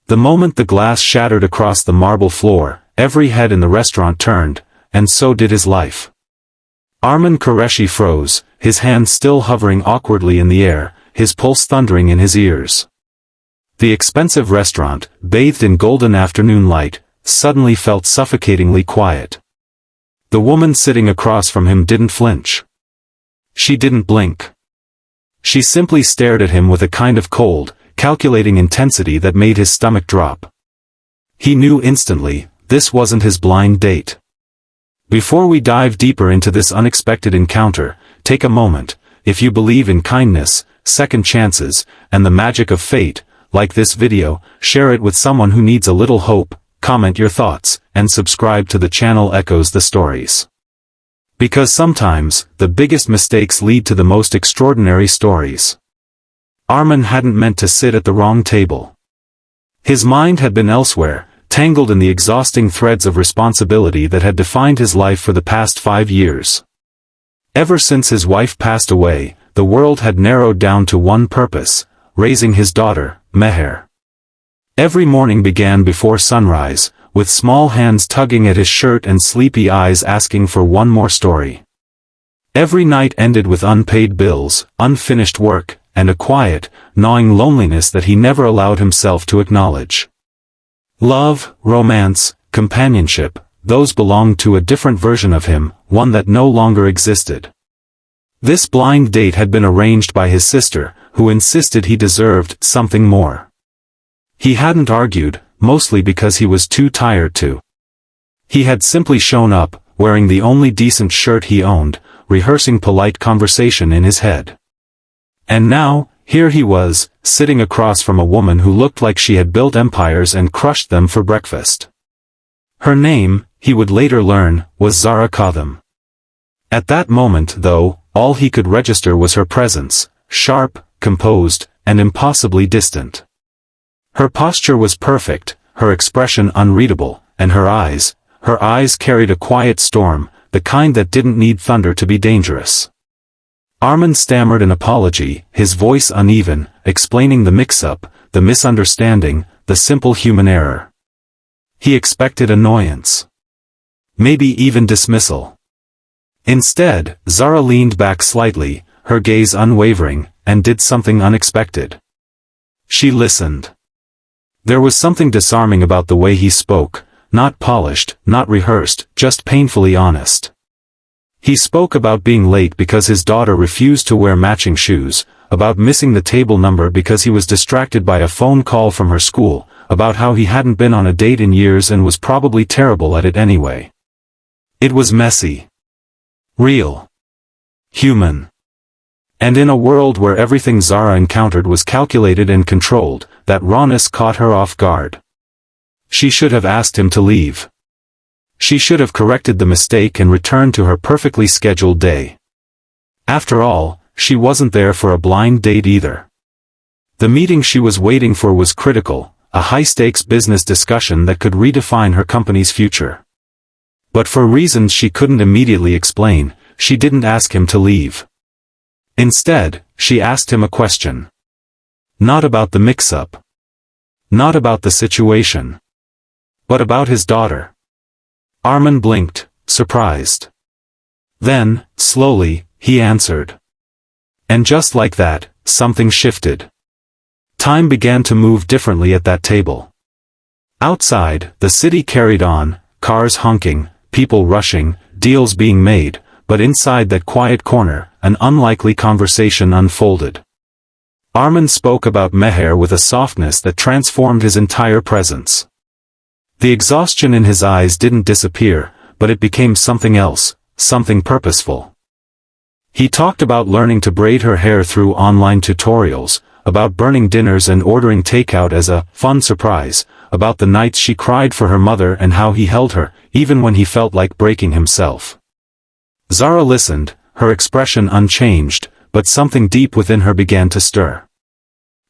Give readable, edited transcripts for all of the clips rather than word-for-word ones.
The moment the glass shattered across the marble floor, every head in the restaurant turned, and so did his life. Arman Qureshi froze, his hands still hovering awkwardly in the air, his pulse thundering in his ears. The expensive restaurant, bathed in golden afternoon light, suddenly felt suffocatingly quiet. The woman sitting across from him didn't flinch. She didn't blink. She simply stared at him with a kind of cold, calculating intensity that made his stomach drop. He knew instantly, this wasn't his blind date. Before we dive deeper into this unexpected encounter, take a moment, if you believe in kindness, second chances, and the magic of fate, like this video, share it with someone who needs a little hope, comment your thoughts, and subscribe to the channel Echoes the Stories. Because sometimes, the biggest mistakes lead to the most extraordinary stories. Arman hadn't meant to sit at the wrong table. His mind had been elsewhere, tangled in the exhausting threads of responsibility that had defined his life for the past 5 years. Ever since his wife passed away, the world had narrowed down to one purpose: raising his daughter, Meher. Every morning began before sunrise, with small hands tugging at his shirt and sleepy eyes asking for one more story. Every night ended with unpaid bills, unfinished work, and a quiet, gnawing loneliness that he never allowed himself to acknowledge. Love, romance, companionship, those belonged to a different version of him, one that no longer existed. This blind date had been arranged by his sister, who insisted he deserved something more. He hadn't argued, mostly because he was too tired to. He had simply shown up, wearing the only decent shirt he owned, rehearsing polite conversation in his head. And now, here he was, sitting across from a woman who looked like she had built empires and crushed them for breakfast. Her name, he would later learn, was Zara. At that moment, though, all he could register was her presence, sharp, composed, and impossibly distant. Her posture was perfect, her expression unreadable, and her eyes carried a quiet storm, the kind that didn't need thunder to be dangerous. Arman stammered an apology, his voice uneven, explaining the mix-up, the misunderstanding, the simple human error. He expected annoyance. Maybe even dismissal. Instead, Zara leaned back slightly, her gaze unwavering, and did something unexpected. She listened. There was something disarming about the way he spoke, not polished, not rehearsed, just painfully honest. He spoke about being late because his daughter refused to wear matching shoes, about missing the table number because he was distracted by a phone call from her school, about how he hadn't been on a date in years and was probably terrible at it anyway. It was messy. Real. Human. And in a world where everything Zara encountered was calculated and controlled, that rawness caught her off guard. She should have asked him to leave. She should have corrected the mistake and returned to her perfectly scheduled day. After all, she wasn't there for a blind date either. The meeting she was waiting for was critical, a high-stakes business discussion that could redefine her company's future. But for reasons she couldn't immediately explain, she didn't ask him to leave. Instead, she asked him a question. Not about the mix-up. Not about the situation. But about his daughter. Arman blinked, surprised. Then, slowly, he answered. And just like that, something shifted. Time began to move differently at that table. Outside, the city carried on, cars honking, people rushing, deals being made, but inside that quiet corner, an unlikely conversation unfolded. Arman spoke about Meher with a softness that transformed his entire presence. The exhaustion in his eyes didn't disappear, but it became something else, something purposeful. He talked about learning to braid her hair through online tutorials, about burning dinners and ordering takeout as a fun surprise, about the nights she cried for her mother and how he held her, even when he felt like breaking himself. Zara listened, her expression unchanged, but something deep within her began to stir.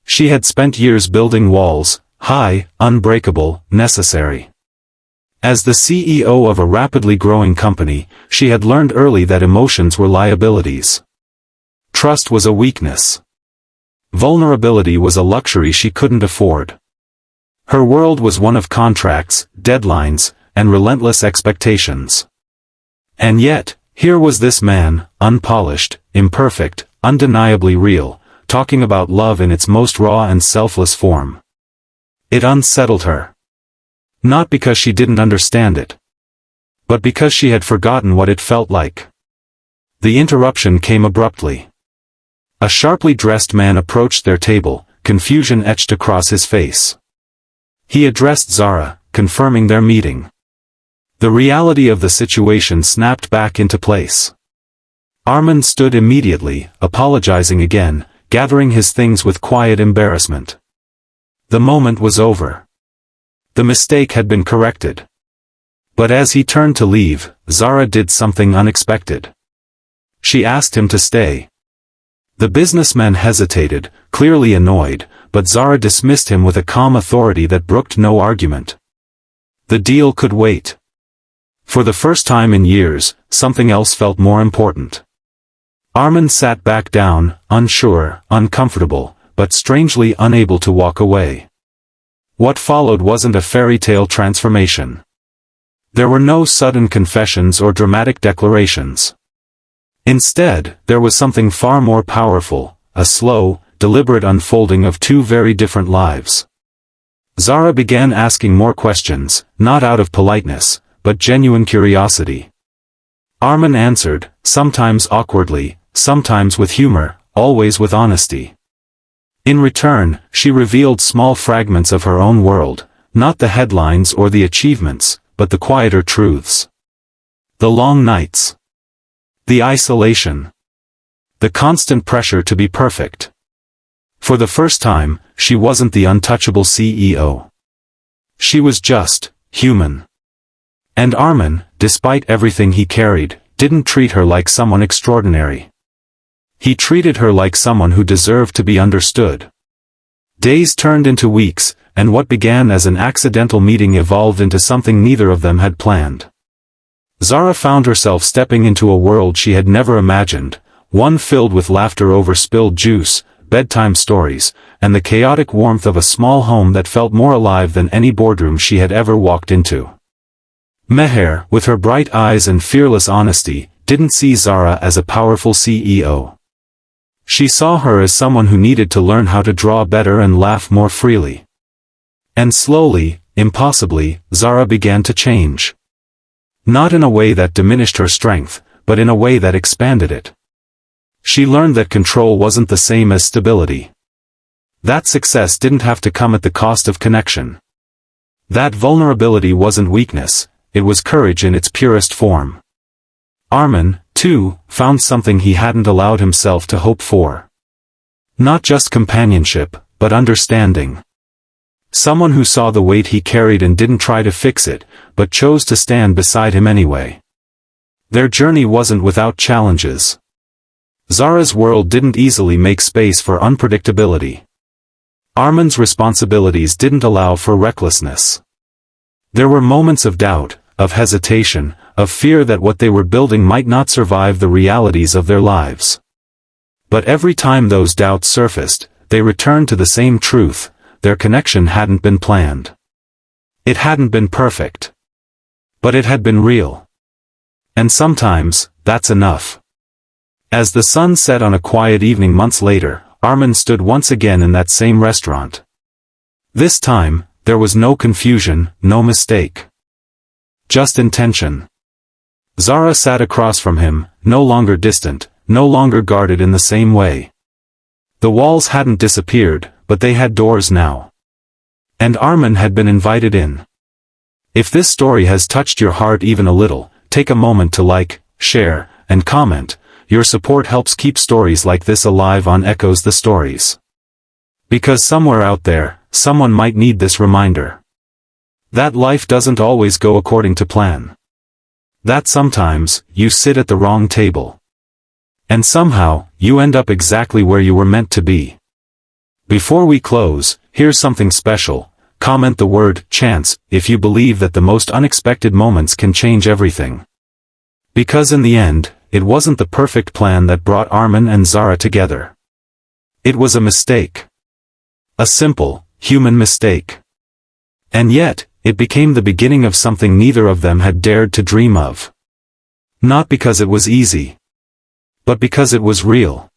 She had spent years building walls, high, unbreakable, necessary. As the CEO of a rapidly growing company, she had learned early that emotions were liabilities. Trust was a weakness. Vulnerability was a luxury she couldn't afford. Her world was one of contracts, deadlines, and relentless expectations. And yet, here was this man, unpolished, imperfect, undeniably real, talking about love in its most raw and selfless form. It unsettled her. Not because she didn't understand it, but because she had forgotten what it felt like. The interruption came abruptly. A sharply dressed man approached their table, confusion etched across his face. He addressed Zara, confirming their meeting. The reality of the situation snapped back into place. Arman stood immediately, apologizing again, gathering his things with quiet embarrassment. The moment was over. The mistake had been corrected. But as he turned to leave, Zara did something unexpected. She asked him to stay. The businessman hesitated, clearly annoyed, but Zara dismissed him with a calm authority that brooked no argument. The deal could wait. For the first time in years, something else felt more important. Arman sat back down, unsure, uncomfortable, but strangely unable to walk away. What followed wasn't a fairy tale transformation. There were no sudden confessions or dramatic declarations. Instead, there was something far more powerful, a slow, deliberate unfolding of two very different lives. Zara began asking more questions, not out of politeness, but genuine curiosity. Arman answered, sometimes awkwardly, sometimes with humor, always with honesty. In return, she revealed small fragments of her own world, not the headlines or the achievements, but the quieter truths. The long nights. The isolation. The constant pressure to be perfect. For the first time, she wasn't the untouchable CEO. She was just human. And Arman, despite everything he carried, didn't treat her like someone extraordinary. He treated her like someone who deserved to be understood. Days turned into weeks, and what began as an accidental meeting evolved into something neither of them had planned. Zara found herself stepping into a world she had never imagined, one filled with laughter over spilled juice, bedtime stories, and the chaotic warmth of a small home that felt more alive than any boardroom she had ever walked into. Meher, with her bright eyes and fearless honesty, didn't see Zara as a powerful CEO. She saw her as someone who needed to learn how to draw better and laugh more freely. And slowly, impossibly, Zara began to change. Not in a way that diminished her strength, but in a way that expanded it. She learned that control wasn't the same as stability. That success didn't have to come at the cost of connection. That vulnerability wasn't weakness, it was courage in its purest form. Arman, too, found something he hadn't allowed himself to hope for. Not just companionship, but understanding. Someone who saw the weight he carried and didn't try to fix it, but chose to stand beside him anyway. Their journey wasn't without challenges. Zara's world didn't easily make space for unpredictability. Arman's responsibilities didn't allow for recklessness. There were moments of doubt, of hesitation, of fear that what they were building might not survive the realities of their lives. But every time those doubts surfaced, they returned to the same truth: their connection hadn't been planned. It hadn't been perfect. But it had been real. And sometimes, that's enough. As the sun set on a quiet evening months later, Arman stood once again in that same restaurant. This time, there was no confusion, no mistake. Just intention. Zara sat across from him, no longer distant, no longer guarded in the same way. The walls hadn't disappeared, but they had doors now. And Arman had been invited in. If this story has touched your heart even a little, take a moment to like, share, and comment. Your support helps keep stories like this alive on Echoes the Stories. Because somewhere out there, someone might need this reminder. That life doesn't always go according to plan. That sometimes, you sit at the wrong table. And somehow, you end up exactly where you were meant to be. Before we close, here's something special. Comment the word chance if you believe that the most unexpected moments can change everything. Because in the end, it wasn't the perfect plan that brought Arman and Zara together. It was a mistake. A simple, human mistake. And yet, it became the beginning of something neither of them had dared to dream of. Not because it was easy, but because it was real.